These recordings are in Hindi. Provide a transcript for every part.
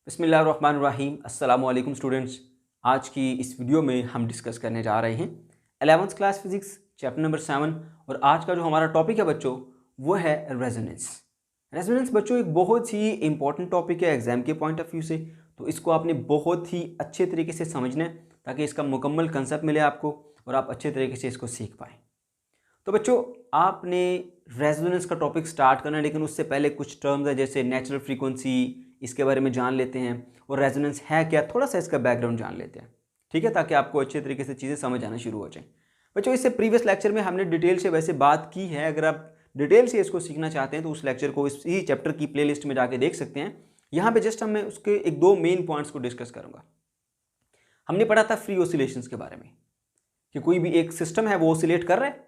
बिस्मिल्लाहिर्रहमानिर्रहीम अस्सलामुअलैकुम स्टूडेंट्स। आज की इस वीडियो में हम डिस्कस करने जा रहे हैं 11th class physics chapter number 7। और आज का जो हमारा टॉपिक है बच्चों वो है रेजोनेंस। रेजोनेंस बच्चों एक बहुत ही इंपॉर्टेंट टॉपिक है एग्जाम के पॉइंट ऑफ व्यू से, तो इसको आपने बहुत ही अच्छे तरीके से समझना है ताकि इसका मुकम्मल कंसेप्ट मिले आपको और आप अच्छे तरीके से इसको सीख पाएँ। तो बच्चों आपने रेजोनेंस का टॉपिक स्टार्ट करना है, लेकिन उससे पहले कुछ टर्म्स है जैसे नेचुरल फ्रीक्वेंसी, इसके बारे में जान लेते हैं और रेजोनेंस है क्या, थोड़ा सा इसका बैकग्राउंड जान लेते हैं, ठीक है, ताकि आपको अच्छे तरीके से चीज़ें समझ आना शुरू हो जाए। बच्चों इससे प्रीवियस लेक्चर में हमने डिटेल से वैसे बात की है, अगर आप डिटेल से इसको सीखना चाहते हैं तो उस लेक्चर को इसी चैप्टर की प्लेलिस्ट में जाके देख सकते हैं। यहाँ पे जस्ट मैं उसके एक दो मेन पॉइंट्स को डिस्कस करूँगा। हमने पढ़ा था फ्री ऑसिलेशंस के बारे में कि कोई भी एक सिस्टम है वो ऑसिलेट कर रहा है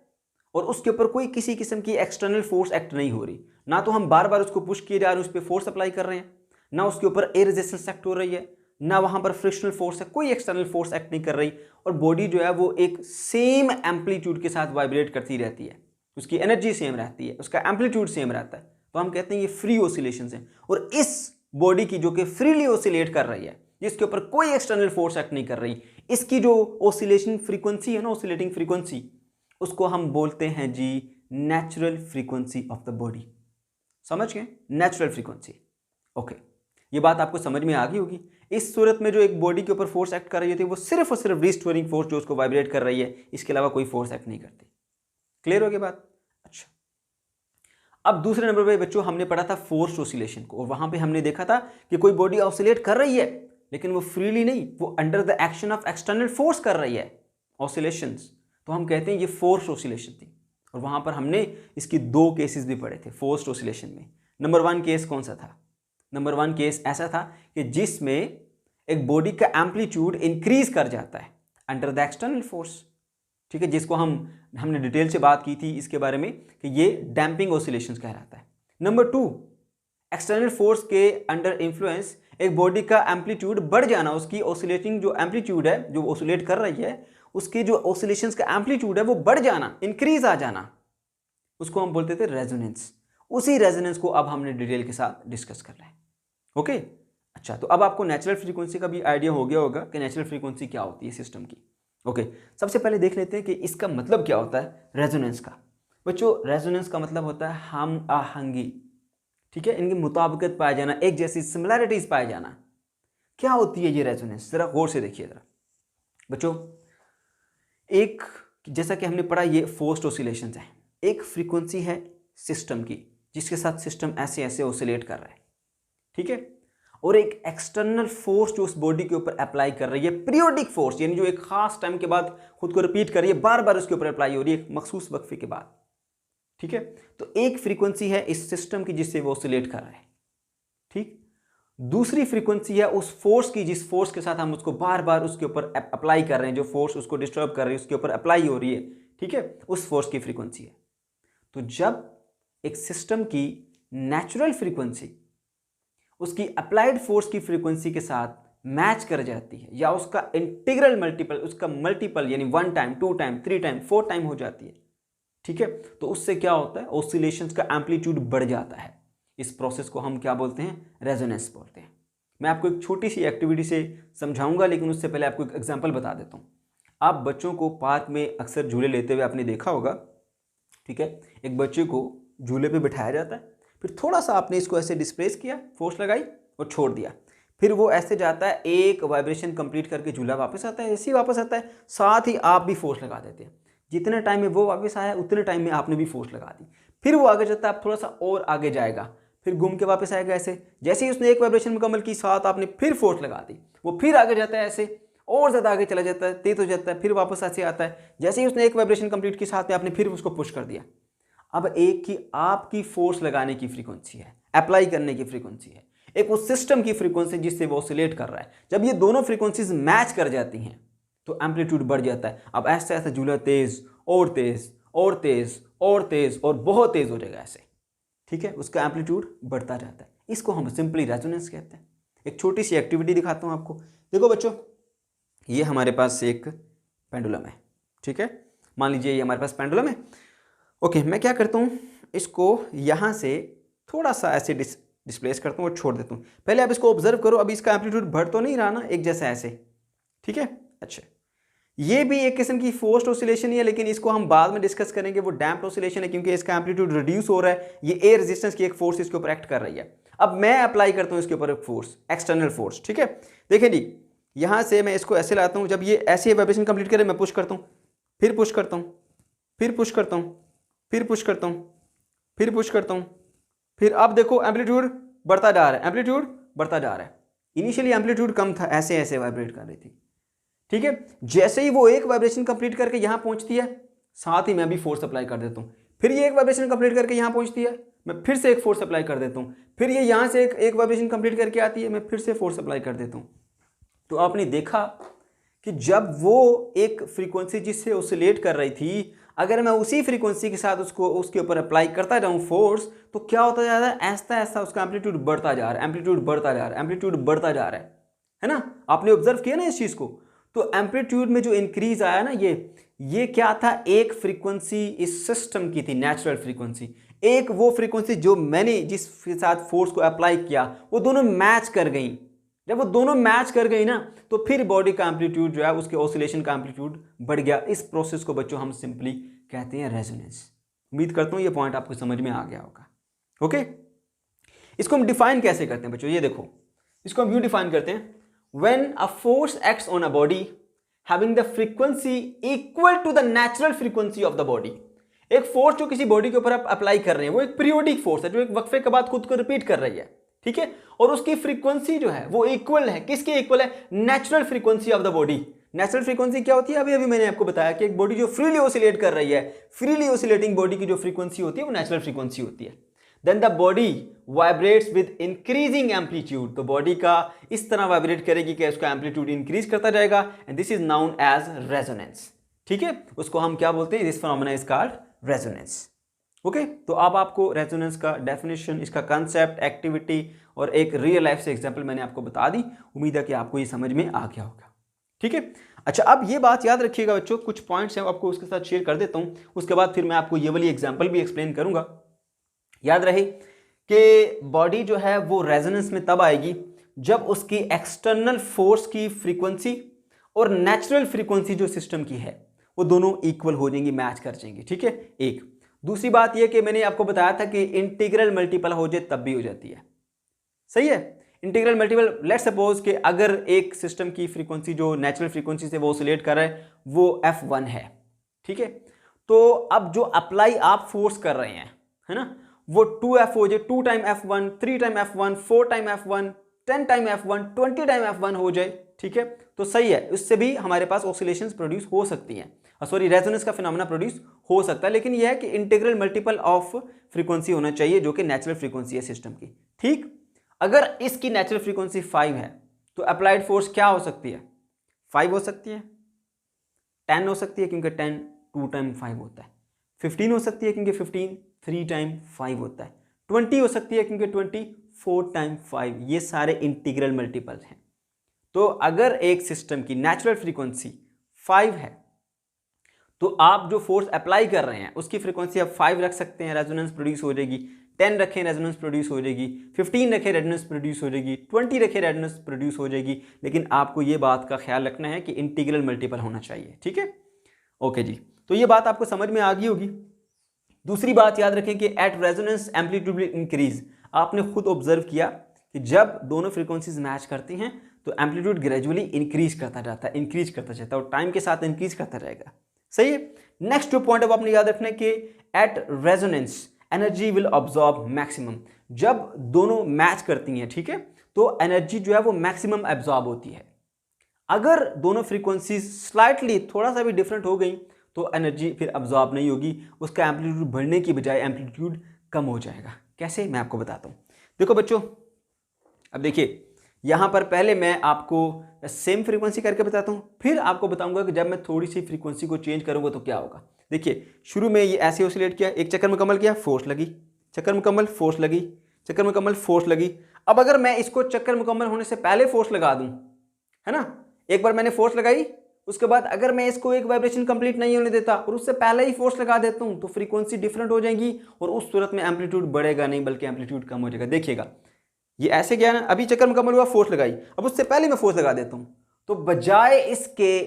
और उसके ऊपर कोई किसी किस्म की एक्सटर्नल फोर्स एक्ट नहीं हो रही, ना तो हम बार बार उसको पुश किए जा रहे हैं, उस पर फोर्स अप्लाई कर रहे हैं, ना उसके ऊपर एयर रेजिस्टेंस एक्ट हो रही है, ना वहां पर फ्रिक्शनल फोर्स है, कोई एक्सटर्नल फोर्स एक्ट नहीं कर रही और बॉडी जो है वो एक सेम एम्पलीट्यूड के साथ वाइब्रेट करती रहती है, उसकी एनर्जी सेम रहती है, उसका एम्पलीट्यूड सेम रहता है, तो हम कहते हैं ये फ्री ऑसिलेशंस हैं। और इस बॉडी की जो कि फ्रीली ऑसिलेट कर रही है, जिसके ऊपर कोई एक्सटर्नल फोर्स एक्ट नहीं कर रही, इसकी जो ऑसिलेशन फ्रीक्वेंसी है ना, ऑसिलेटिंग फ्रीक्वेंसी, उसको हम बोलते हैं जी natural frequency of the body. समझ गए? Natural frequency. ओके, ये बात आपको समझ में आ गई होगी। इस सूरत में जो एक बॉडी के ऊपर फोर्स एक्ट कर रही होती है वो सिर्फ और सिर्फ रिस्टोरिंग फोर्स जो उसको वाइब्रेट कर रही है, इसके अलावा कोई फोर्स एक्ट नहीं करती। क्लियर हो गई बात? अच्छा, अब दूसरे नंबर पे बच्चों हमने पढ़ा था फोर्स ऑसिलेशन को, और वहां पे हमने देखा था कि कोई बॉडी ऑसिलेट कर रही है लेकिन वो फ्रीली नहीं, वो under the action of external force कर रही है ऑसिलेशंस, तो हम कहते हैं ये फोर्स ऑसिलेशन थी। और वहां पर हमने इसकी दो केसेस भी पढ़े थे फोर्स ऑसिलेशन में। नंबर 1 केस कौन सा था? नंबर 1 केस ऐसा था कि जिसमें एक बॉडी का एम्पलीट्यूड इंक्रीज कर जाता है अंडर द एक्सटर्नल फोर्स, ठीक है, जिसको हमने डिटेल से बात की थी इसके बारे में कि ये डैम्पिंग ऑसिलेशंस कहलाता है। नंबर 2, एक्सटर्नल फोर्स के अंडर इन्फ्लुएंस एक बॉडी का एम्पलीट्यूड बढ़ जाना, उसकी ऑसिलेटिंग जो एम्पलीट्यूड है, जो ऑसिलेट कर रही है, उसकी जो ऑसिलेशंस का एम्पलीट्यूड है वो बढ़ जाना, इंक्रीज आ जाना, उसको हम बोलते थे रेजोनेंस। उसी रेजोनेंस को अब हमने डिटेल के साथ डिस्कस कर रहे हैं। ओके, अच्छा, तो अब आपको नेचुरल फ्रीक्वेंसी का भी आइडिया हो गया होगा कि नेचुरल फ्रीक्वेंसी क्या होती है सिस्टम की। ओके, सबसे पहले देख लेते हैं कि इसका मतलब क्या होता है रेजोनेंस का। बच्चों रेजोनेंस का मतलब होता है हम आहंगी, ठीक है, इनकी मुताबिकत पाया जाना, एक जैसी सिमिलैरिटीज पाया जाना। क्या होती है ये रेजोनेंस, जरा गौर से देखिए जरा बच्चों। एक, जैसा कि हमने पढ़ा, ये फोर्स्ड ऑसिलेशंस है, एक फ्रीक्वेंसी है सिस्टम की जिसके साथ सिस्टम ऐसे ऐसे ऑसिलेट कर रहा है, ठीक है, और एक एक्सटर्नल फोर्स जो उस बॉडी के ऊपर अप्लाई कर रही है, पीरियोडिक फोर्स, यानी जो एक खास टाइम के बाद खुद को रिपीट कर रही है, बार बार उसके ऊपर अप्लाई हो रही है एक मखसूस वक्फे के बाद, ठीक है। तो एक फ्रीक्वेंसी है इस सिस्टम की जिससे वो ऑसिलेट कर रहा है, ठीक। दूसरी फ्रीक्वेंसी है उस फोर्स की जिस फोर्स के साथ हम उसको बार बार उसके ऊपर अप्लाई कर रहे हैं, जो फोर्स उसको डिस्टर्ब कर रही है उसके ऊपर अप्लाई हो रही है, ठीक है, उस फोर्स की फ्रीक्वेंसी है। तो जब एक सिस्टम की नेचुरल फ्रीक्वेंसी उसकी अप्लाइड फोर्स की फ्रीक्वेंसी के साथ मैच कर जाती है, या उसका इंटीग्रल मल्टीपल, उसका मल्टीपल यानी 1 टाइम 2 टाइम 3 टाइम 4 टाइम हो जाती है, ठीक है, तो उससे क्या होता है, ऑसिलेशंस का एम्पलीट्यूड बढ़ जाता है। इस प्रोसेस को हम क्या बोलते हैं, रेजोनेंस बोलते हैं। मैं आपको एक छोटी सी एक्टिविटी से समझाऊंगा, लेकिन उससे पहले आपको एक एग्जांपल बता देता हूँ। आप बच्चों को पार्क में अक्सर झूले लेते हुए आपने देखा होगा, ठीक है, एक बच्चे को झूले पे बिठाया जाता है, फिर थोड़ा सा आपने इसको ऐसे डिस्प्लेस किया, फोर्स लगाई और छोड़ दिया, फिर वो ऐसे जाता है, एक वाइब्रेशन कंप्लीट करके झूला वापस आता है, ऐसे ही वापस आता है, साथ ही आप भी फोर्स लगा देते हैं। जितने टाइम में वो वापस आया उतने टाइम में आपने भी फोर्स लगा दी, फिर वो आगे जाता है, आप थोड़ा सा और आगे जाएगा, फिर घूम के वापस आएगा ऐसे, जैसे ही उसने एक वाइब्रेशन मुकम्मल की, साथ आपने फिर फोर्स लगा दी, वो फिर आगे जाता है ऐसे, और ज़्यादा आगे चला जाता है, तेज हो जाता है, फिर वापस ऐसे आता है, जैसे ही उसने एक वाइब्रेशन कंप्लीट की, साथ में आपने फिर उसको पुश कर दिया। अब एक की आपकी फोर्स लगाने की फ्रीक्वेंसी है, अप्लाई करने की फ्रीक्वेंसी है, एक उस सिस्टम की फ्रीक्वेंसी जिससे वो ऑसिलेट कर रहा है। जब ये दोनों फ्रीक्वेंसीज मैच कर जाती हैं तो एम्पलीट्यूड बढ़ जाता है। अब ऐसे ऐसे झूला तेज और तेज और तेज और तेज और बहुत तेज हो जाएगा ऐसे, ठीक है, उसका एम्पलीट्यूड बढ़ता जाता है। इसको हम सिंपली रेजोनेंस कहते हैं। एक छोटी सी एक्टिविटी दिखाता हूं आपको। देखो बच्चों, ये हमारे पास एक पेंडुलम है, ठीक है, मान लीजिए ये हमारे पास पेंडुलम है। ओके, मैं क्या करता हूँ, इसको यहाँ से थोड़ा सा ऐसे डिस्प्लेस करता हूँ और छोड़ देता हूँ। पहले आप इसको ऑब्जर्व करो, अभी इसका एम्पलीट्यूड बढ़ तो नहीं रहा ना एक जैसा ऐसे, ठीक है। अच्छा, ये भी एक किस्म की फोर्स्ड ऑसिलेशन ही है, लेकिन इसको हम बाद में डिस्कस करेंगे। वो डैम्प्ड ऑसिलेशन है क्योंकि इसका एम्पलीट्यूड रिड्यूस हो रहा है, ये एयर रेजिस्टेंस की एक फोर्स इसके ऊपर एक्ट कर रही है। अब मैं अप्लाई करता हूँ इसके ऊपर एक फोर्स, एक्सटर्नल फोर्स, ठीक है। देखिए जी, यहाँ से मैं इसको ऐसे लाता हूँ, जब ये ऐसे वाइब्रेशन कंप्लीट करे मैं पुश करता हूँ, फिर पुश करता हूँ, फिर पुश करता हूँ, फिर पुश करता हूँ, फिर पुश करता हूँ, फिर अब देखो एम्पलीट्यूड बढ़ता जा रहा है, एम्पलीट्यूड बढ़ता जा रहा है। इनिशियली एम्पलीट्यूड कम था, ऐसे ऐसे वाइब्रेट कर रही थी, ठीक है। जैसे ही वो एक वाइब्रेशन कंप्लीट करके यहाँ पहुँचती है, साथ ही मैं भी फोर्स अप्लाई कर देता हूँ। फिर ये एक वाइब्रेशन कंप्लीट करके यहाँ पहुँचती है, मैं फिर से एक फोर्स अप्लाई कर देता हूँ। फिर ये यहाँ से एक वाइब्रेशन कंप्लीट करके आती है, मैं फिर से फोर्स अप्लाई कर देता हूँ। तो आपने देखा कि जब वो एक फ्रीक्वेंसी जिससे ऑसिलेट कर रही थी, अगर मैं उसी फ्रीक्वेंसी के साथ उसके ऊपर अप्लाई करता जाऊँ फोर्स, तो क्या होता जा रहा है, ऐसा ऐसा उसका एम्पलीट्यूड बढ़ता जा रहा है, एम्पलीट्यूड बढ़ता जा रहा है, एम्पलीट्यूड बढ़ता जा रहा है ना। आपने ऑब्जर्व किया ना इस चीज़ को। तो एम्पलीट्यूड में जो इंक्रीज आया ना, ये क्या था, एक फ्रीक्वेंसी इस सिस्टम की थी, नेचुरल फ्रीक्वेंसी। एक वो फ्रीक्वेंसी जो मैंने जिसके साथ फोर्स को अप्लाई किया, वो दोनों मैच कर गई। जब वो दोनों मैच कर गई ना, तो फिर बॉडी का एम्पलीट्यूड जो है, उसके ऑसिलेशन का एम्पलीट्यूड बढ़ गया। इस प्रोसेस को बच्चों हम सिंपली कहते हैं रेजोनेंस। उम्मीद करता हूं ये पॉइंट आपको समझ में आ गया होगा। ओके, इसको हम डिफाइन कैसे करते हैं बच्चों, ये देखो, इसको हम यूं डिफाइन करते हैं, when a force acts on a body having the frequency equal to the natural frequency of the body. एक फोर्स जो किसी बॉडी के ऊपर आप अप्लाई कर रहे हैं, वो एक पीरियोडिक फोर्स है जो एक वक्फे के बाद खुद को रिपीट कर रही है, ठीक है। और उसकी फ्रीक्वेंसी जो है वो इक्वल है, किसके इक्वल है, natural frequency of the body. Natural frequency क्या होती है, अभी अभी मैंने आपको बताया कि एक बॉडी जो फ्रीली ऑसिलेट कर रही है, फ्रीली ऑसिलेटिंग बॉडी की जो फ्रीक्वेंसी होती है वो नेचुरल फ्रीक्वेंसी होती है। Then the body vibrates with increasing amplitude, तो बॉडी का इस तरह वाइब्रेट करेगी कि उसका एम्पलीट्यूड इंक्रीज करता जाएगा, and this is known as resonance, ठीक है। उसको हम क्या बोलते हैं, this phenomena is called resonance. Okay, तो अब आपको रेजोनेंस का डेफिनेशन, इसका कंसेप्ट, एक्टिविटी और एक रियल लाइफ से एग्जांपल मैंने आपको बता दी। उम्मीद है कि आपको ये समझ में आ गया होगा, ठीक है। अच्छा, अब ये बात याद रखिएगा बच्चों, कुछ पॉइंट्स हैं आपको उसके साथ शेयर कर देता हूं, उसके बाद फिर मैं आपको ये वाली एग्जांपल भी एक्सप्लेन करूंगा। याद रहे कि बॉडी जो है वो रेजोनेंस में तब आएगी जब उसकी एक्सटर्नल फोर्स की फ्रीक्वेंसी और नेचुरल फ्रीक्वेंसी जो सिस्टम की है वो दोनों इक्वल हो जाएंगी, मैच कर जाएंगी, ठीक है। एक दूसरी बात यह कि मैंने आपको बताया था कि इंटीग्रल मल्टीपल हो जाए तब भी हो जाती है, सही है। इंटीग्रल मल्टीपल, लेट्स सपोज कि अगर एक सिस्टम की फ्रीक्वेंसी जो नेचुरल फ्रीक्वेंसी से वो ऑसिलेट कर रहा है वो f1 है, ठीक है। तो अब जो अप्लाई आप फोर्स कर रहे हैं, है ना, वो 2f हो जाए, 2 time f1, 3 time f1, 4 time f1, 10 time f1, 20 time f1 हो जाए, ठीक है, तो सही है। उससे भी हमारे पास ऑसिलेशंस प्रोड्यूस हो सकती हैं, सॉरी रेजोनेंस का फिनोमेना प्रोड्यूस हो सकता है, लेकिन यह है कि इंटीग्रल मल्टीपल ऑफ फ्रीक्वेंसी होना चाहिए जो कि नेचुरल फ्रीक्वेंसी है सिस्टम की, ठीक। अगर इसकी नेचुरल फ्रीक्वेंसी 5 है तो अप्लाइड फोर्स क्या हो सकती है, 5 हो सकती है, 10 हो सकती है क्योंकि 10 2 टाइम 5 होता है, 15 हो सकती है क्योंकि 15 3 टाइम 5 होता है, 20 हो सकती है क्योंकि 20 4 टाइम 5, ये सारे इंटीग्रल मल्टीपल हैं। तो अगर एक सिस्टम की नेचुरल फ्रीक्वेंसी 5 है तो आप जो फोर्स अप्लाई कर रहे हैं उसकी फ्रीक्वेंसी आप 5 रख सकते हैं, रेजोनेंस प्रोड्यूस हो जाएगी। 10 रखें, रेजोनेंस प्रोड्यूस हो जाएगी। 15 रखें, रेजोनेंस प्रोड्यूस हो जाएगी। 20 रखें, रेजोनेंस प्रोड्यूस हो जाएगी। लेकिन आपको ये बात का ख्याल रखना है कि इंटीग्रल मल्टीपल होना चाहिए, ठीक है। ओके जी, तो ये बात आपको समझ में आ गई होगी। दूसरी बात याद रखें कि at resonance amplitude will increase. आपने खुद ऑब्जर्व किया कि जब दोनों फ्रीक्वेंसीज मैच करती हैं तो एम्पलीट्यूड ग्रेजुअली इंक्रीज करता जाता है, इंक्रीज करता जाता है और टाइम के साथ इंक्रीज करता रहेगा, सही है। नेक्स्ट जो पॉइंट अब आपने याद रखना है कि at resonance energy will absorb maximum. जब दोनों मैच करती हैं, ठीक है, तो एनर्जी जो है वो मैक्सिमम एब्जॉर्ब होती है। अगर दोनों फ्रीक्वेंसी स्लाइटली थोड़ा सा भी डिफरेंट हो गई तो एनर्जी फिर अब्जॉर्ब नहीं होगी, उसका एम्पलीट्यूड बढ़ने की बजाय एम्पलीट्यूड कम हो जाएगा। कैसे, मैं आपको बताता हूँ। देखो बच्चों, अब देखिए यहाँ पर पहले मैं आपको सेम फ्रीक्वेंसी करके बताता हूँ, फिर आपको बताऊंगा कि जब मैं थोड़ी सी फ्रीक्वेंसी को चेंज करूँगा तो क्या होगा। देखिए, शुरू में ये ऐसे ऑसिलेट किया, एक चक्कर मुकम्मल किया, फोर्स लगी, चक्कर मुकम्मल, फोर्स लगी, चक्कर मुकम्मल, फोर्स लगी। अब अगर मैं इसको चक्कर मुकम्मल होने से पहले फोर्स लगा दूँ, है ना, एक बार मैंने फोर्स लगाई, उसके बाद अगर मैं इसको एक वाइब्रेशन कंप्लीट नहीं होने देता और उससे पहले ही फोर्स लगा देता हूँ तो फ्रीक्वेंसी डिफरेंट हो जाएगी और उस सूरत में एम्पलीट्यूड बढ़ेगा नहीं बल्कि एम्पलीट्यूड कम हो जाएगा। देखिएगा, ये ऐसे गया ना, अभी चक्कर मुकम्मल हुआ, फोर्स लगाई, अब उससे पहले मैं फोर्स लगा देता हूँ, तो बजाय इसके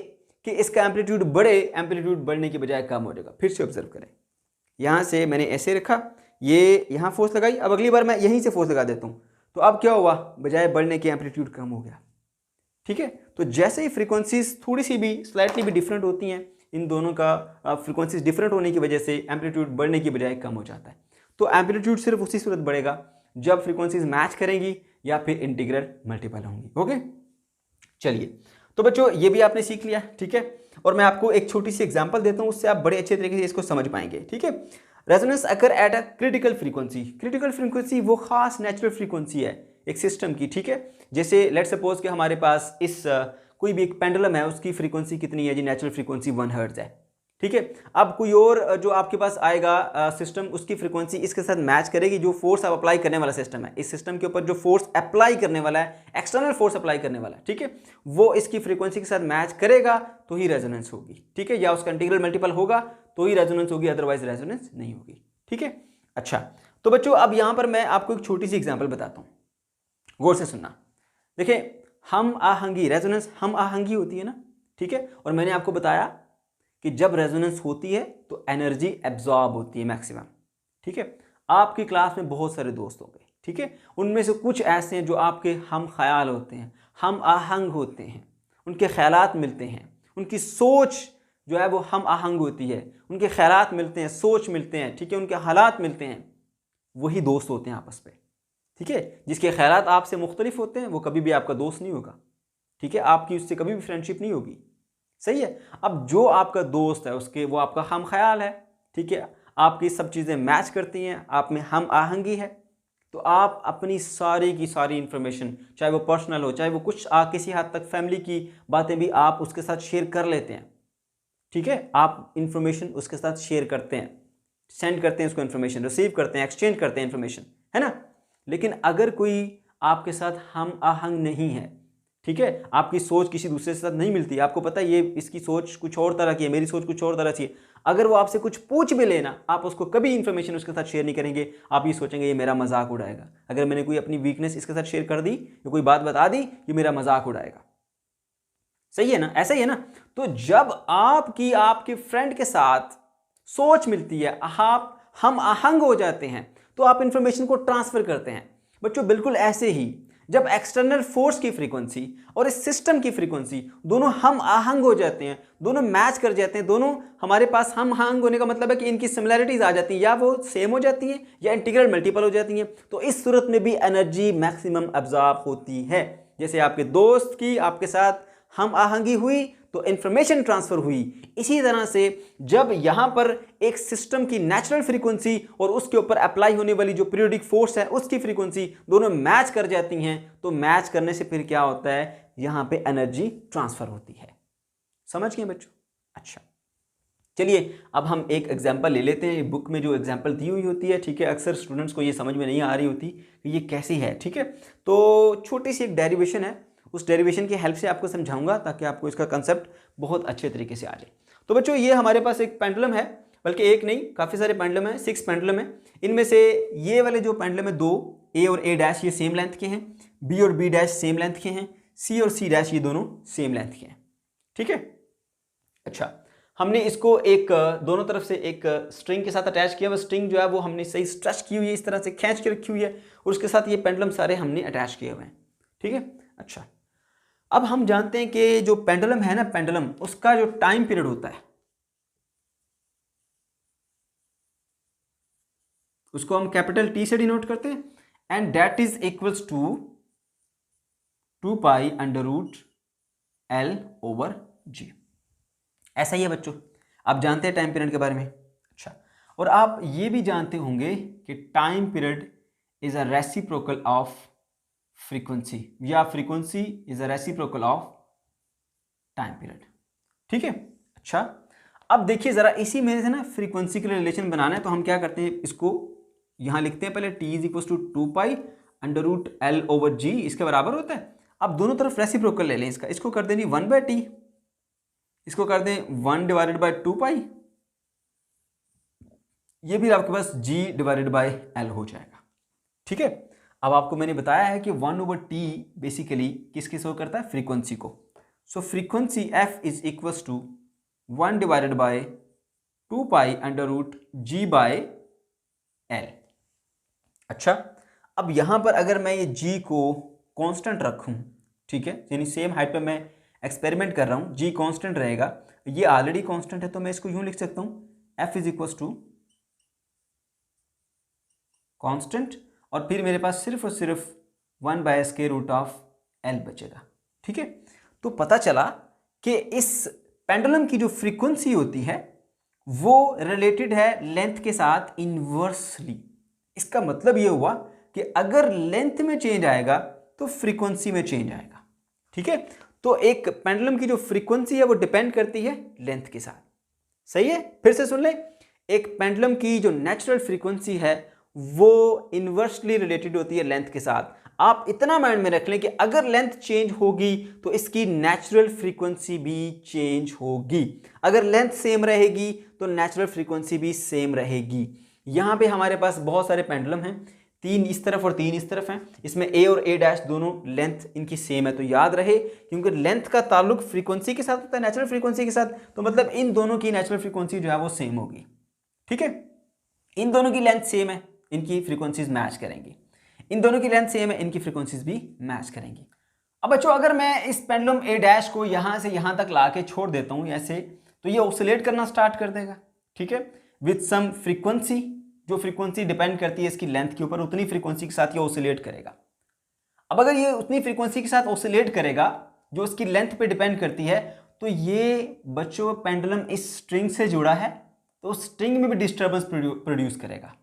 कि इसका एम्पलीट्यूड बढ़े, एम्पलीट्यूड बढ़ने की बजाय कम हो जाएगा। फिर से ऑब्जर्व करें, यहाँ से मैंने ऐसे रखा, ये यहाँ फोर्स लगाई, अब अगली बार मैं यहीं से फोर्स लगा देता हूँ, तो अब क्या हुआ, बजाय बढ़ने के एम्पलीट्यूड कम हो गया। ठीक है, तो जैसे ही फ्रीक्वेंसीज थोड़ी सी भी स्लाइटली भी डिफरेंट होती हैं, इन दोनों का फ्रीक्वेंसीज डिफरेंट होने की वजह से एम्पलीट्यूड बढ़ने की बजाय कम हो जाता है। तो एम्पलीट्यूड सिर्फ उसी सूरत बढ़ेगा जब फ्रीक्वेंसीज मैच करेंगी या फिर इंटीग्रल मल्टीपल होंगी। ओके, चलिए, तो बच्चों ये भी आपने सीख लिया। ठीक है, और मैं आपको एक छोटी सी एग्जांपल देता हूं, उससे आप बड़े अच्छे तरीके से इसको समझ पाएंगे। ठीक है, resonance occur at a critical frequency. Critical frequency वो खास नेचुरल फ्रीक्वेंसी है एक सिस्टम की। ठीक है, जैसे लेट सपोज कि हमारे पास इस कोई भी एक पेंडुलम है, उसकी फ्रीक्वेंसी कितनी है जी, नेचुरल फ्रीक्वेंसी 1 हर्ट्ज है। ठीक है, अब कोई और जो आपके पास आएगा सिस्टम, उसकी फ्रीक्वेंसी इसके साथ मैच करेगी, जो फोर्स आप अप्लाई करने वाला सिस्टम है, इस सिस्टम के ऊपर जो फोर्स अप्लाई करने वाला है, एक्सटर्नल फोर्स अप्लाई करने वाला है, ठीक है, वो इसकी फ्रीक्वेंसी के साथ मैच करेगा तो ही रेजोनेंस होगी। ठीक है, या उसका इंटीग्रल मल्टीपल होगा तो ही रेजोनेंस होगी, अदरवाइज रेजोनेंस नहीं होगी। ठीक है, अच्छा, तो बच्चों अब यहां पर मैं आपको एक छोटी सी एग्जाम्पल बताता हूं, गौर से सुनना। देखिए, हम आहंगी, रेजोनेंस हम आहंगी होती है ना, ठीक है, और मैंने आपको बताया कि जब रेजोनेंस होती है तो एनर्जी एब्जॉर्ब होती है मैक्सिमम। ठीक है, आपकी क्लास में बहुत सारे दोस्त होंगे, ठीक है, उनमें से कुछ ऐसे हैं जो आपके हम ख्याल होते हैं, हम आहंग होते हैं, उनके ख्यालात मिलते हैं, उनकी सोच जो है वो हम आहंग होती है, उनके ख्यालात मिलते हैं, सोच मिलते हैं, ठीक है, उनके हालात मिलते हैं, वही दोस्त होते हैं आपस में। ठीक है, जिसके ख्यालात आपसे मुख्तलिफ होते हैं वो कभी भी आपका दोस्त नहीं होगा। ठीक है, आपकी उससे कभी भी फ्रेंडशिप नहीं होगी। सही है, अब जो आपका दोस्त है उसके वो आपका हम ख्याल है। ठीक है, आपकी सब चीज़ें मैच करती हैं, आप में हम आहंगी है, तो आप अपनी सारी की सारी इंफॉर्मेशन, चाहे वो पर्सनल हो, चाहे वो कुछ किसी हद तक फैमिली की बातें भी आप उसके साथ शेयर कर लेते हैं। ठीक है, आप इंफॉर्मेशन उसके साथ शेयर करते हैं, सेंड करते हैं उसको इंफॉर्मेशन, रिसीव करते हैं, एक्सचेंज करते हैं इंफॉर्मेशन, है ना। लेकिन अगर कोई आपके साथ हम आहंग नहीं है, ठीक है, आपकी सोच किसी दूसरे के साथ नहीं मिलती, आपको पता है ये इसकी सोच कुछ और तरह की है, मेरी सोच कुछ और तरह की है, अगर वो आपसे कुछ पूछ भी लेना, आप उसको कभी इंफॉर्मेशन उसके साथ शेयर नहीं करेंगे, आप ये सोचेंगे ये मेरा मजाक उड़ाएगा। अगर मैंने कोई अपनी वीकनेस इसके साथ शेयर कर दी या कोई बात बता दी, ये मेरा मजाक उड़ाएगा। सही है ना, ऐसा ही है ना। तो जब आपकी आपके फ्रेंड के साथ सोच मिलती है, आप हम आहंग हो जाते हैं, तो आप इंफॉर्मेशन को ट्रांसफर करते हैं। बच्चों बिल्कुल ऐसे ही जब एक्सटर्नल फोर्स की फ्रीक्वेंसी और इस सिस्टम की फ्रीक्वेंसी दोनों हम आहंग हो जाते हैं, दोनों मैच कर जाते हैं, दोनों हमारे पास हम आहंग होने का मतलब है कि इनकी सिमिलैरिटीज आ जाती हैं, या वो सेम हो जाती हैं या इंटीग्रल मल्टीपल हो जाती हैं, तो इस सूरत में भी एनर्जी मैक्सिमम अब्जॉर्ब होती है। जैसे आपके दोस्त की आपके साथ हम आहंगी हुई तो इंफॉर्मेशन ट्रांसफर हुई, इसी तरह से जब यहां पर एक सिस्टम की नेचुरल फ्रीक्वेंसी और उसके ऊपर अप्लाई होने वाली जो पीरियोडिक फोर्स है उसकी फ्रीक्वेंसी दोनों मैच कर जाती हैं, तो मैच करने से फिर क्या होता है, यहां पे एनर्जी ट्रांसफर होती है। समझ गए बच्चों? अच्छा, चलिए अब हम एक एग्जाम्पल ले लेते हैं। बुक में जो एग्जाम्पल दी हुई होती है, ठीक है, अक्सर स्टूडेंट्स को ये समझ में नहीं आ रही होती कि ये कैसी है। ठीक है, तो छोटी सी एक डेरिवेशन है, उस डेरिवेशन की हेल्प से आपको समझाऊंगा ताकि आपको इसका कंसेप्ट बहुत अच्छे तरीके से आ जाए। तो बच्चों ये हमारे पास एक पेंडुलम है, बल्कि एक नहीं काफ़ी सारे पेंडुलम हैं, 6 पेंडुलम है। इनमें से ये वाले जो पेंडुलम है, 2 ए और ए डैश ये सेम लेंथ के हैं, बी और बी डैश सेम लेंथ के हैं, सी और सी डैश ये दोनों सेम लेंथ के हैं। ठीक है, अच्छा, हमने इसको एक दोनों तरफ से एक स्ट्रिंग के साथ अटैच किया, वो स्ट्रिंग जो है वो हमने सही स्ट्रेच की हुई है, इस तरह से खींच के रखी हुई है, और उसके साथ ये पेंडुलम सारे हमने अटैच किए हुए हैं। ठीक है, अच्छा, अब हम जानते हैं कि जो पेंडुलम है ना, पेंडुलम उसका जो टाइम पीरियड होता है उसको हम कैपिटल टी से डिनोट करते हैं, and that is equals to 2 pi under root L over g. ऐसा ही है बच्चों, आप जानते हैं टाइम पीरियड के बारे में। अच्छा, और आप ये भी जानते होंगे कि time period is a reciprocal of frequency, या frequency is a reciprocal of time period. ठीक है, अच्छा, अब देखिए जरा इसी में से ना फ्रीक्वेंसी के लिए रिलेशन बनाना है, तो हम क्या करते हैं, इसको यहां लिखते हैं पहले, T is equal to 2 pi under root L over g, इसके बराबर होता है। अब दोनों तरफ रेसिप्रोकल ले लें इसका, इसको कर देंगे 1/t, इसको कर दें 1 डिवाइडेड बाई 2 पाई, ये भी आपके पास g डिवाइडेड बाई एल हो जाएगा। ठीक है, अब आपको मैंने बताया है कि 1/T बेसिकली किसकी शो करता है, फ्रीक्वेंसी को। So frequency f is equals to 1 divided by 2 pi under root g by l। अच्छा, अब यहां पर अगर मैं ये g को कांस्टेंट रखूं, ठीक है, यानी सेम हाइट पे मैं एक्सपेरिमेंट कर रहा हूं, g कांस्टेंट रहेगा, ये ऑलरेडी कांस्टेंट है, तो मैं इसको यूं लिख सकता हूं f is equals to constant, और फिर मेरे पास सिर्फ और सिर्फ 1 by square root of l बचेगा। ठीक है, तो पता चला कि इस पेंडुलम की जो फ्रीक्वेंसी होती है वो रिलेटेड है लेंथ के साथ इन्वर्सली। इसका मतलब ये हुआ कि अगर लेंथ में चेंज आएगा तो फ्रीक्वेंसी में चेंज आएगा। ठीक है, तो एक पेंडुलम की जो फ्रीक्वेंसी है वो डिपेंड करती है लेंथ के साथ। सही है, फिर से सुन ले, एक पेंडुलम की जो नेचुरल फ्रीक्वेंसी है वो इन्वर्सली रिलेटेड होती है लेंथ के साथ। आप इतना माइंड में रख लें कि अगर लेंथ चेंज होगी तो इसकी नेचुरल फ्रीक्वेंसी भी चेंज होगी, अगर लेंथ सेम रहेगी तो नेचुरल फ्रीक्वेंसी भी सेम रहेगी। यहां पे हमारे पास बहुत सारे पेंडुलम हैं, 3 इस तरफ और 3 इस तरफ हैं, इसमें a और a डैश दोनों लेंथ इनकी सेम है, तो याद रहे क्योंकि लेंथ का ताल्लुक फ्रीक्वेंसी के साथ होता है, नेचुरल फ्रीक्वेंसी के साथ, तो मतलब इन दोनों की नेचुरल फ्रीक्वेंसी जो है वो सेम होगी। ठीक है, इन दोनों की लेंथ सेम है, इनकी फ्रीक्वेंसीज मैच करेंगी, इन दोनों की लेंथ सेम है, इनकी फ्रीक्वेंसीज भी मैच करेंगी। अब बच्चों अगर मैं इस पेंडुलम a डैश को यहां से यहां तक लाके छोड़ देता हूं ऐसे, तो ये ऑसिलेट करना स्टार्ट कर देगा। ठीक है, विथ सम फ्रीक्वेंसी, जो फ्रीक्वेंसी डिपेंड करती है इसकी लेंथ के ऊपर, उतनी फ्रीक्वेंसी के साथ ये ऑसिलेट करेगा। अब अगर ये उतनी फ्रीक्वेंसी के साथ ऑसिलेट करेगा जो इसकी लेंथ पे डिपेंड करती है, तो ये बच्चों पेंडुलम इस स्ट्रिंग से जुड़ा है, तो स्ट्रिंग में भी डिस्टर्बेंस प्रोड्यूस करेगा।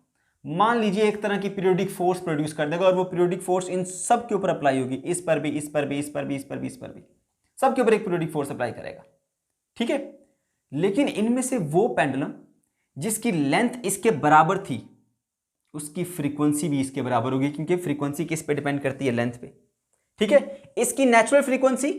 मान लीजिए एक तरह की पीरियोडिक फोर्स प्रोड्यूस कर देगा, और वो पीरियोडिक फोर्स इन सब के ऊपर अप्लाई होगी, इस पर भी, इस पर भी, इस पर भी, इस पर भी, इस पर भी, सब के ऊपर एक पीरियोडिक फोर्स अप्लाई करेगा। ठीक है, लेकिन इनमें से वो पेंडुलम जिसकी लेंथ इसके बराबर थी उसकी फ्रीक्वेंसी भी इसके बराबर होगी, क्योंकि फ्रीक्वेंसी किस पे डिपेंड करती है, लेंथ पे। ठीक है, इसकी नेचुरल फ्रीक्वेंसी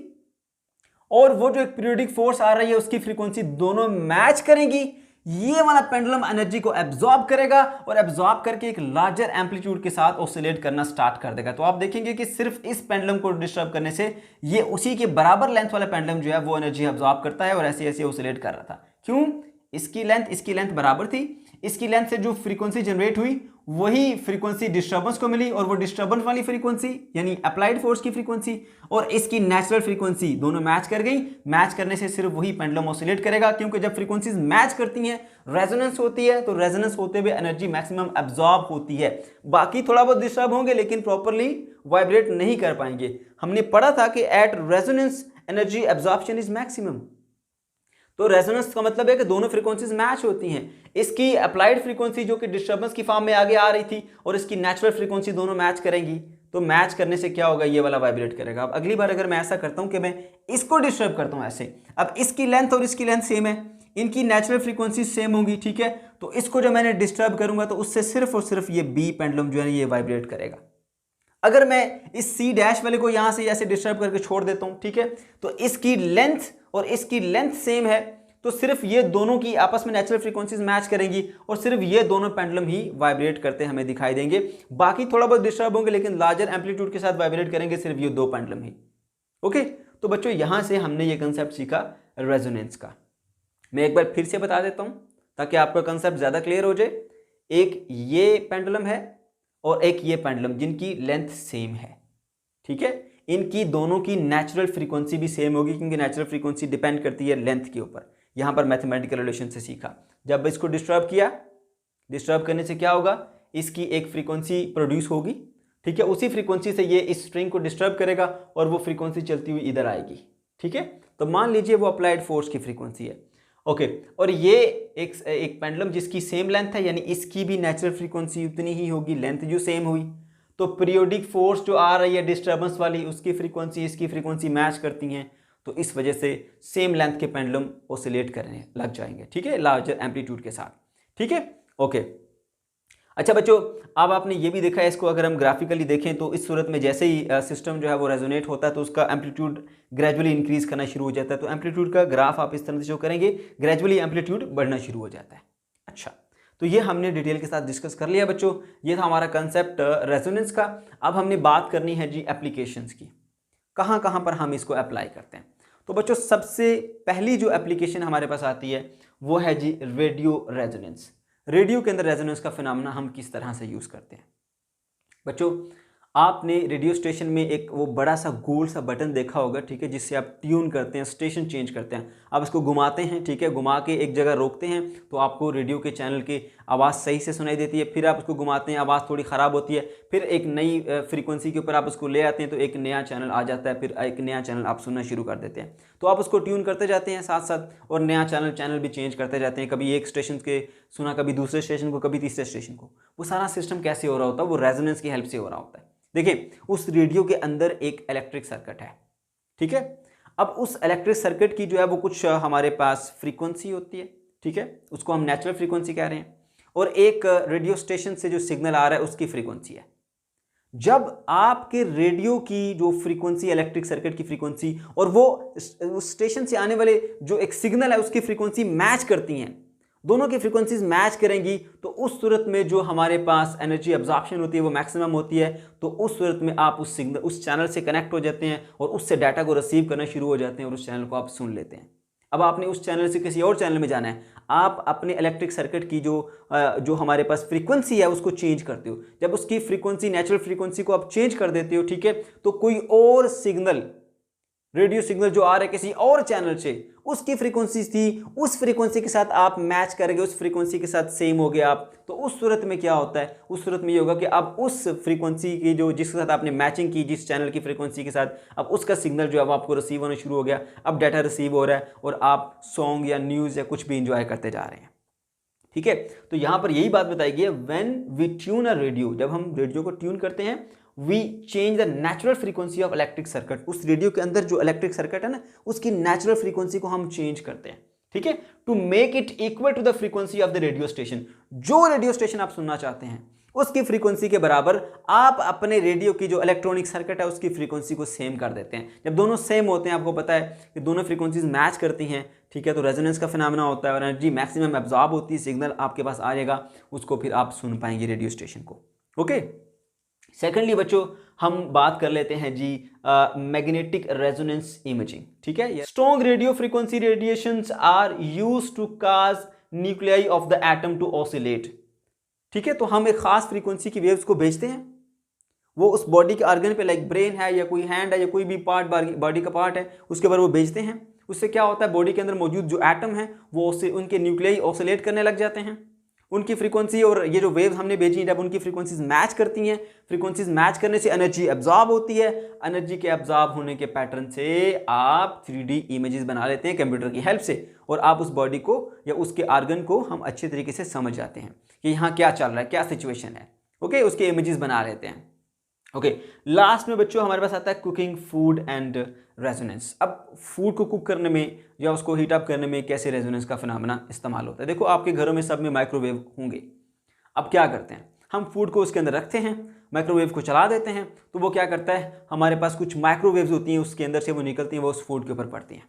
और वो जो एक पीरियोडिक फोर्स आ रही है उसकी फ्रीक्वेंसी दोनों मैच करेंगी, ये वाला पेंडुलम एनर्जी को एब्जॉर्ब करेगा और एब्जॉर्ब करके एक लार्जर एम्पलीट्यूड के साथ ऑसिलेट करना स्टार्ट कर देगा। तो आप देखेंगे कि सिर्फ इस पेंडुलम को डिस्टर्ब करने से ये उसी के बराबर लेंथ वाला पेंडुलम जो है वो एनर्जी एब्जॉर्ब करता है और ऐसे ऐसे ऑसिलेट कर रहा था। क्यों? इसकी लेंथ बराबर थी, इसकी लेंथ से जो फ्रीक्वेंसी जनरेट हुई वही फ्रीक्वेंसी डिस्टर्बेंस को मिली, और वो डिस्टर्बेंस वाली फ्रीक्वेंसी यानी अप्लाइड फोर्स की फ्रीक्वेंसी और इसकी नेचुरल फ्रीक्वेंसी दोनों मैच कर गई। मैच करने से सिर्फ वही पेंडुलम ऑसिलेट करेगा, क्योंकि जब फ्रीक्वेंसीज मैच करती हैं रेजोनेंस होती है, तो रेजोनेंस होते हुए एनर्जी मैक्सिमम एब्जॉर्ब होती है। बाकी थोड़ा बहुत डिस्टर्ब होंगे लेकिन प्रॉपरली वाइब्रेट नहीं कर पाएंगे। हमने पढ़ा था कि at resonance energy absorption is maximum. तो रेजोनेंस का मतलब है कि दोनों फ्रीक्वेंसीज मैच होती हैं। इसकी अप्लाइड फ्रीक्वेंसी जो कि डिस्टर्बेंस की फॉर्म में आगे आ रही थी और इसकी नेचुरल फ्रीक्वेंसी दोनों मैच करेंगी, तो मैच करने से क्या होगा, ये वाला वाइब्रेट करेगा। अब अगली बार अगर मैं ऐसा करता हूं कि मैं इसको डिस्टर्ब करता हूं ऐसे, अब इसकी लेंथ और इसकी लेंथ सेम है, इनकी नेचुरल फ्रीक्वेंसी सेम होगी। ठीक है, तो इसको जब मैंने डिस्टर्ब करूंगा तो उससे सिर्फ और सिर्फ ये बी पेंडुलम जो है ये वाइब्रेट करेगा। अगर मैं इस सी डैश वाले को यहां से ऐसे डिस्टर्ब करके छोड़ देता हूं, ठीक है, तो इसकी लेंथ और इसकी लेंथ सेम है, तो सिर्फ ये दोनों की आपस में नेचुरल फ्रीक्वेंसीज मैच करेंगी और सिर्फ ये दोनों पेंडुलम ही वाइब्रेट करते हमें दिखाई देंगे। बाकी थोड़ा बहुत डिस्टर्ब होंगे लेकिन लार्जर एम्पलीट्यूड के साथ वाइब्रेट करेंगे सिर्फ ये 2 पेंडुलम ही। ओके, तो बच्चों यहां से हमने ये कंसेप्ट सीखा रेजोनेंस का। मैं एक बार फिर से बता देता हूं ताकि आपका कंसेप्ट ज्यादा क्लियर हो जाए। एक ये पेंडुलम है और एक ये पेंडुलम जिनकी लेंथ सेम है। ठीक है, इनकी दोनों की नेचुरल फ्रीक्वेंसी भी सेम होगी, क्योंकि नेचुरल फ्रीक्वेंसी डिपेंड करती है लेंथ के ऊपर। यहां पर मैथमेटिकल रिलेशन से सीखा। जब इसको डिस्टर्ब किया, डिस्टर्ब करने से क्या होगा, इसकी एक फ्रीक्वेंसी प्रोड्यूस होगी। ठीक है, उसी फ्रीक्वेंसी से ये इस स्ट्रिंग को डिस्टर्ब करेगा और वो फ्रीक्वेंसी चलती हुई इधर आएगी। ठीक है, तो मान लीजिए वो अप्लाइड फोर्स की फ्रीक्वेंसी है। ओके, और ये एक पेंडुलम जिसकी सेम लेंथ है, यानी इसकी भी नेचुरल फ्रीक्वेंसी उतनी ही होगी, लेंथ जो सेम हुई, तो पीरियोडिक फोर्स जो आ रही है डिस्टर्बेंस वाली, उसकी फ्रीक्वेंसी इसकी फ्रीक्वेंसी मैच करती हैं, तो इस वजह से सेम लेंथ के पेंडुलम ऑसिलेट करने लग जाएंगे। ठीक है, लार्जर एम्पलीट्यूड के साथ। ठीक है, ओके। अच्छा बच्चों, अब आपने ये भी देखा है, इसको अगर हम ग्राफिकली देखें तो इस सूरत में जैसे ही सिस्टम जो है वो रेजोनेट होता है तो उसका एम्पलीट्यूड ग्रेजुअली इंक्रीज करना शुरू हो जाता है। तो एम्पलीट्यूड का ग्राफ आप इस तरह से शो करेंगे, ग्रेजुअली एम्पलीट्यूड बढ़ना शुरू हो जाता है। अच्छा, तो ये हमने डिटेल के साथ डिस्कस कर लिया बच्चों। ये था हमारा कंसेप्ट रेजोनेंस का। अब हमने बात करनी है जी एप्लीकेशंस की, कहाँ कहाँ पर हम इसको अप्लाई करते हैं। तो बच्चों सबसे पहली जो एप्लीकेशन हमारे पास आती है वो है जी रेडियो रेजोनेंस। रेडियो के अंदर रेजोनेंस का फिनोमेना हम किस तरह से यूज़ करते हैं। बच्चों आपने रेडियो स्टेशन में एक वो बड़ा सा गोल सा बटन देखा होगा, ठीक है, जिससे आप ट्यून करते हैं, स्टेशन चेंज करते हैं। आप इसको घुमाते हैं, ठीक है, घुमा के एक जगह रोकते हैं तो आपको रेडियो के चैनल की आवाज़ सही से सुनाई देती है। फिर आप उसको घुमाते हैं, आवाज़ थोड़ी ख़राब होती है, फिर एक नई फ्रीक्वेंसी के ऊपर आप उसको ले आते हैं तो एक नया चैनल आ जाता है, फिर एक नया चैनल आप सुनना शुरू कर देते हैं। तो आप उसको ट्यून करते जाते हैं साथ साथ, और नया चैनल भी चेंज करते जाते हैं। कभी एक स्टेशन के सुना, कभी दूसरे स्टेशन को, कभी तीसरे स्टेशन को। वो सारा सिस्टम कैसे हो रहा होता है? वो रेजोनेंस की हेल्प से हो रहा होता है। देखिए उस रेडियो के अंदर एक इलेक्ट्रिक सर्किट है, ठीक है। अब उस इलेक्ट्रिक सर्किट की जो है वो कुछ हमारे पास फ्रीक्वेंसी होती है, ठीक है, उसको हम नेचुरल फ्रीक्वेंसी कह रहे हैं, और एक रेडियो स्टेशन से जो सिग्नल आ रहा है उसकी फ्रीक्वेंसी है। जब आपके रेडियो की जो फ्रीक्वेंसी, इलेक्ट्रिक सर्किट की फ्रीक्वेंसी और वो उस स्टेशन से आने वाले जो एक सिग्नल है उसकी फ्रीक्वेंसी मैच करती हैं, दोनों की फ्रीक्वेंसीज मैच करेंगी, तो उस सूरत में जो हमारे पास एनर्जी एब्जॉर्प्शन होती है वो मैक्सिमम होती है। तो उस सूरत में आप उस सिग्नल, उस चैनल से कनेक्ट हो जाते हैं और उससे डाटा को रिसीव करना शुरू हो जाते हैं और उस चैनल को आप सुन लेते हैं। अब आपने उस चैनल से किसी और चैनल में जाना है, आप अपने इलेक्ट्रिक सर्किट की जो हमारे पास फ्रीक्वेंसी है उसको चेंज करते हो। जब उसकी फ्रीक्वेंसी, नेचुरल फ्रीक्वेंसी को आप चेंज कर देते हो, ठीक है, तो कोई और सिग्नल, रेडियो सिग्नल जो आ रहा है किसी और चैनल से, उसकी फ्रीक्वेंसी थी, उस फ्रीक्वेंसी के साथ आप मैच करेंगे, उस फ्रीक्वेंसी के साथ सेम हो गया आप। तो उस सूरत में क्या होता है? उस सूरत में ये होगा कि अब उस फ्रीक्वेंसी की जो जिसके साथ आपने मैचिंग की, जिस चैनल की फ्रीक्वेंसी के साथ, अब उसका सिग्नल जो है आपको रिसीव होना शुरू हो गया। अब डाटा रिसीव हो रहा है और आप सॉन्ग या न्यूज़ या कुछ भी इंजॉय करते जा रहे हैं, ठीक है। तो यहां पर यही बात बताई गई है, when we tune a radio, जब हम रेडियो को ट्यून करते हैं, we change the natural frequency of electric circuit. उस रेडियो के अंदर जो इलेक्ट्रिक सर्किट है ना, उसकी नेचुरल फ्रीक्वेंसी को हम चेंज करते हैं, ठीक है, to make it equal to the frequency of the radio station. जो रेडियो स्टेशन आप सुनना चाहते हैं उसकी फ्रीक्वेंसी के बराबर आप अपने रेडियो की जो इलेक्ट्रॉनिक सर्किट है उसकी फ्रीक्वेंसी को सेम कर देते हैं। जब दोनों सेम होते हैं, आपको पता है कि दोनों फ्रीक्वेंसीज मैच करती हैं, ठीक है, तो रेजोनेंस का फिनोमेना होता है और एनर्जी मैक्सिमम एब्जॉर्ब होती है, सिग्नल आपके पास आ जाएगा, उसको फिर आप सुन पाएंगे रेडियो स्टेशन को। ओके, सेकेंडली बच्चों हम बात कर लेते हैं जी मैग्नेटिक रेजोनेंस इमेजिंग, ठीक है। Strong radio frequency radiations are used to cause nuclei of the atom to oscillate, ठीक है। तो हम एक खास फ्रीक्वेंसी की वेव्स को भेजते हैं, वो उस बॉडी के ऑर्गन पे, लाइक ब्रेन है या कोई हैंड है या कोई भी पार्ट बॉडी का पार्ट है, उसके ऊपर वो भेजते हैं। उससे क्या होता है? बॉडी के अंदर मौजूद जो एटम है वो उससे उनके न्यूक्लियाई ऑसिलेट करने लग जाते हैं। उनकी फ्रीक्वेंसी और ये जो वेव्स हमने भेजी जब उनकी फ्रीक्वेंसीज मैच करती हैं, फ्रीक्वेंसीज मैच करने से एनर्जी एब्जॉर्ब होती है। एनर्जी के एब्जॉर्ब होने के पैटर्न से आप 3D इमेजेस बना लेते हैं कंप्यूटर की हेल्प से, और आप उस बॉडी को या उसके ऑर्गन को हम अच्छे तरीके से समझ जाते हैं कि यहाँ क्या चल रहा है, क्या सिचुएशन है। ओके, उसके इमेजेस बना लेते हैं। ओके, लास्ट में बच्चों हमारे पास आता है कुकिंग फूड एंड रेजोनेंस। अब फूड को कुक करने में या उसको हीट अप करने में कैसे रेजोनेंस का फिनोमेना इस्तेमाल होता है। देखो आपके घरों में सब में माइक्रोवेव होंगे। अब क्या करते हैं, हम फूड को उसके अंदर रखते हैं, माइक्रोवेव को चला देते हैं, तो वो क्या करता है, हमारे पास कुछ माइक्रोवेव्स होती हैं उसके अंदर से, वो निकलती हैं, वो उस फूड के ऊपर पड़ती हैं।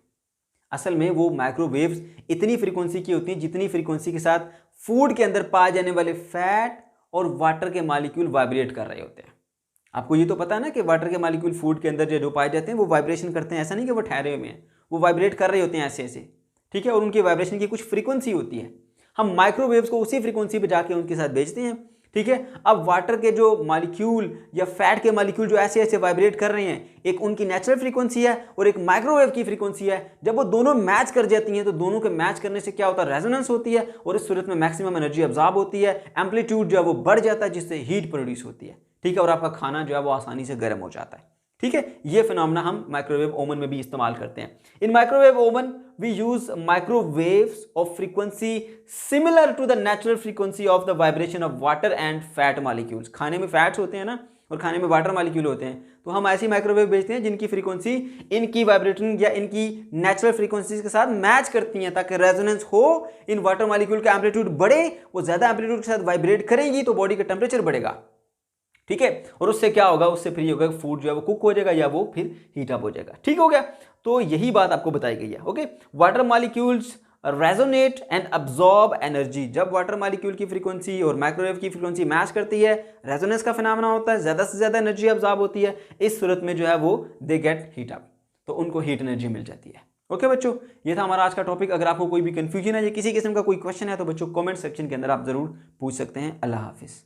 असल में वो माइक्रोवेव्स इतनी फ्रीक्वेंसी की होती हैं जितनी फ्रीक्वेंसी के साथ फूड के अंदर पाए जाने वाले फैट और वाटर के मॉलिक्यूल वाइब्रेट कर रहे होते हैं। आपको ये तो पता है ना कि वाटर के मॉलिक्यूल फूड के अंदर जो पाए जाते हैं वो वाइब्रेशन करते हैं, ऐसा नहीं कि वो ठहरे हुए हैं, वो वाइब्रेट कर रहे होते हैं ऐसे ऐसे, ठीक है, और उनकी वाइब्रेशन की कुछ फ्रीक्वेंसी होती है। हम माइक्रोवेव्स को उसी फ्रीक्वेंसी पे जाके उनके साथ भेजते हैं, ठीक है। अब वाटर के जो मॉलिक्यूल या फैट के मॉलिक्यूल जो ऐसे ऐसे वाइब्रेट कर रहे हैं, एक उनकी नेचुरल फ्रीक्वेंसी है और एक माइक्रोवेव की फ्रीक्वेंसी है। जब वो दोनों मैच कर जाती हैं तो दोनों के मैच करने से क्या होता है, रेजोनेंस होती है, और इस सूरत में मैक्सिमम एनर्जी अब्जॉर्ब होती है, एम्पलीट्यूड जो है वो बढ़ जाता है, जिससे हीट प्रोड्यूस होती है, ठीक है, और आपका खाना जो है वो आसानी से गर्म हो जाता है, ठीक है। ये फिनोमेना हम माइक्रोवेव ओवन में भी इस्तेमाल करते हैं। In microwave oven we use microwaves of frequency similar to the natural frequency of the vibration of water and fat molecules. खाने में फैट्स होते हैं ना, और खाने में वाटर मॉलिक्यूल होते हैं, तो हम ऐसी माइक्रोवेव भेजते हैं जिनकी फ्रीक्वेंसी इनकी वाइब्रेशन या इनकी नेचुरल फ्रीक्वेंसी के साथ मैच करती हैं, ताकि रेजोनेंस हो, इन वाटर मॉलिक्यूल का एम्पलीट्यूड बढ़े, वो ज्यादा एम्पलीट्यूड के साथ वाइब्रेट करेंगी तो बॉडी का टेम्परेचर बढ़ेगा, ठीक है, और उससे क्या होगा, उससे फिर होगा फूड जो है वो कुक हो जाएगा या वो फिर हीट अप हो जाएगा, ठीक हो गया। तो यही बात आपको बताई गई है। Okay, water molecules resonate and absorb energy. जब वाटर मॉलिक्यूल की फ्रीक्वेंसी और माइक्रोवेव की फ्रीक्वेंसी मैच करती है, रेजोनेंस का फिनोमेना होता है, ज़्यादा से ज़्यादा एनर्जी अब्जॉर्ब होती है। इस सूरत में जो है वो दे गेट हीट अप, तो उनको हीट एनर्जी मिल जाती है। ओके बच्चों, ये था हमारा आज का टॉपिक। अगर आपको कोई भी कंफ्यूजन है या किसी किस्म का कोई क्वेश्चन है तो बच्चों कमेंट सेक्शन के अंदर आप जरूर पूछ सकते हैं। अल्लाह हाफिज़।